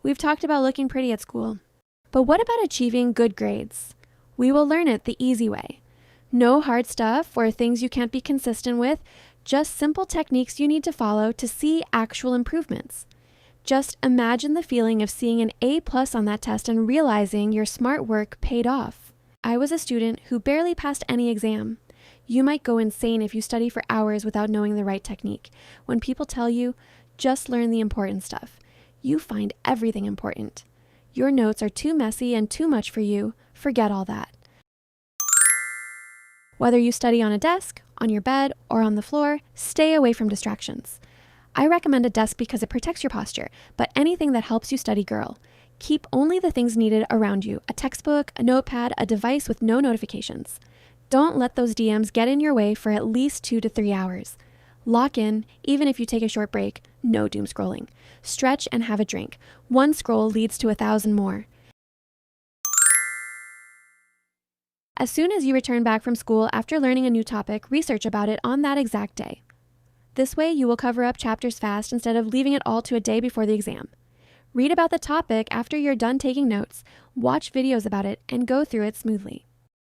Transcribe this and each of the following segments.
We've talked about looking pretty at school. But what about achieving good grades? We will learn it the easy way. No hard stuff or things you can't be consistent with, just simple techniques you need to follow to see actual improvements. Just imagine the feeling of seeing an A+ on that test and realizing your smart work paid off. I was a student who barely passed any exam. You might go insane if you study for hours without knowing the right technique. When people tell you, just learn the important stuff, you find everything important. Your notes are too messy and too much for you, forget all that. Whether you study on a desk, on your bed, or on the floor, stay away from distractions. I recommend a desk because it protects your posture, but anything that helps you study, girl. Keep only the things needed around you, a textbook, a notepad, a device with no notifications. Don't let those DMs get in your way for at least 2 to 3 hours. Lock in, even if you take a short break, no doom scrolling. Stretch and have a drink. One scroll leads to 1,000 more. As soon as you return back from school after learning a new topic, research about it on that exact day. This way, you will cover up chapters fast instead of leaving it all to a day before the exam. Read about the topic after you're done taking notes, watch videos about it, and go through it smoothly.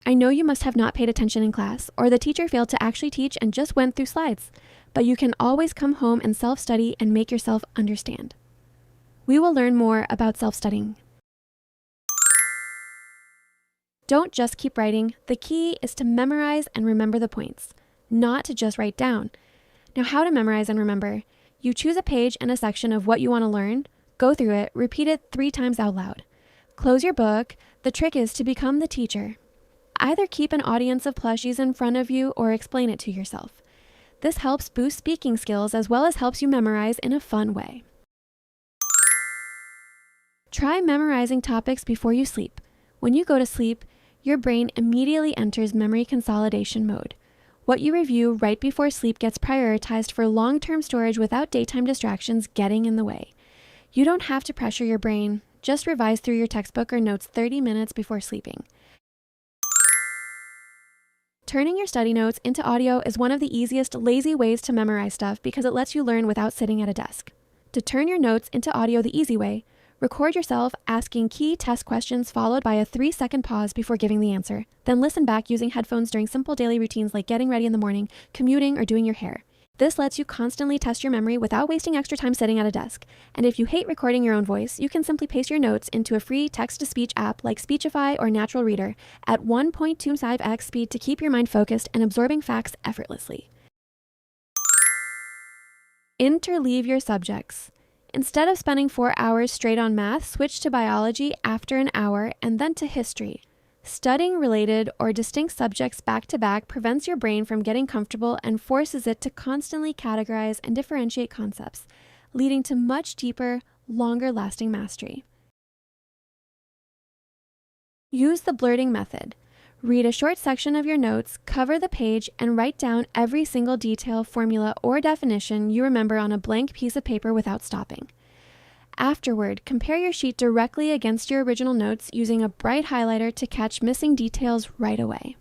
I know you must have not paid attention in class, or the teacher failed to actually teach and just went through slides, but you can always come home and self-study and make yourself understand. We will learn more about self-studying. Don't just keep writing. The key is to memorize and remember the points, not to just write down. Now, how to memorize and remember? You choose a page and a section of what you want to learn, go through it, repeat it 3 times out loud. Close your book. The trick is to become the teacher. Either keep an audience of plushies in front of you or explain it to yourself. This helps boost speaking skills as well as helps you memorize in a fun way. Try memorizing topics before you sleep. When you go to sleep, your brain immediately enters memory consolidation mode. What you review right before sleep gets prioritized for long-term storage without daytime distractions getting in the way. You don't have to pressure your brain. Just revise through your textbook or notes 30 minutes before sleeping. Turning your study notes into audio is one of the easiest, lazy ways to memorize stuff because it lets you learn without sitting at a desk. To turn your notes into audio the easy way, record yourself asking key test questions followed by a 3-second pause before giving the answer. Then listen back using headphones during simple daily routines like getting ready in the morning, commuting, or doing your hair. This lets you constantly test your memory without wasting extra time sitting at a desk. And if you hate recording your own voice, you can simply paste your notes into a free text-to-speech app like Speechify or Natural Reader at 1.25x speed to keep your mind focused and absorbing facts effortlessly. Interleave your subjects. Instead of spending 4 hours straight on math, switch to biology after an hour and then to history. Studying related or distinct subjects back-to-back prevents your brain from getting comfortable and forces it to constantly categorize and differentiate concepts, leading to much deeper, longer-lasting mastery. Use the blurting method. Read a short section of your notes, cover the page, and write down every single detail, formula, or definition you remember on a blank piece of paper without stopping. Afterward, compare your sheet directly against your original notes using a bright highlighter to catch missing details right away.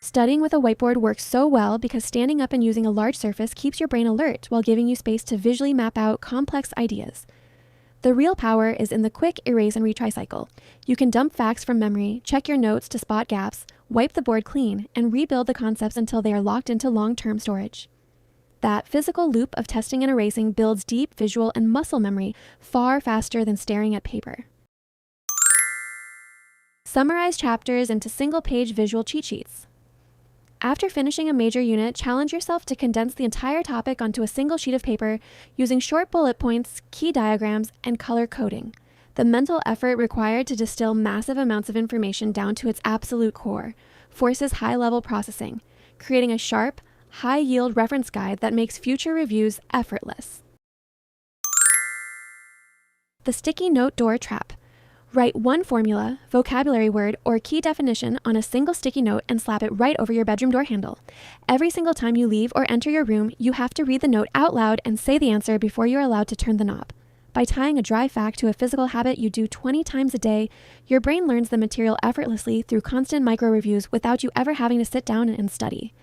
Studying with a whiteboard works so well because standing up and using a large surface keeps your brain alert while giving you space to visually map out complex ideas. The real power is in the quick erase and retry cycle. You can dump facts from memory, check your notes to spot gaps, wipe the board clean, and rebuild the concepts until they are locked into long-term storage. That physical loop of testing and erasing builds deep visual and muscle memory far faster than staring at paper. Summarize chapters into single-page visual cheat sheets. After finishing a major unit, challenge yourself to condense the entire topic onto a single sheet of paper using short bullet points, key diagrams, and color coding. The mental effort required to distill massive amounts of information down to its absolute core forces high-level processing, creating a sharp, high-yield reference guide that makes future reviews effortless. The sticky note door trap. Write one formula, vocabulary word, or key definition on a single sticky note and slap it right over your bedroom door handle. Every single time you leave or enter your room, you have to read the note out loud and say the answer before you're allowed to turn the knob. By tying a dry fact to a physical habit you do 20 times a day, your brain learns the material effortlessly through constant micro-reviews without you ever having to sit down and study.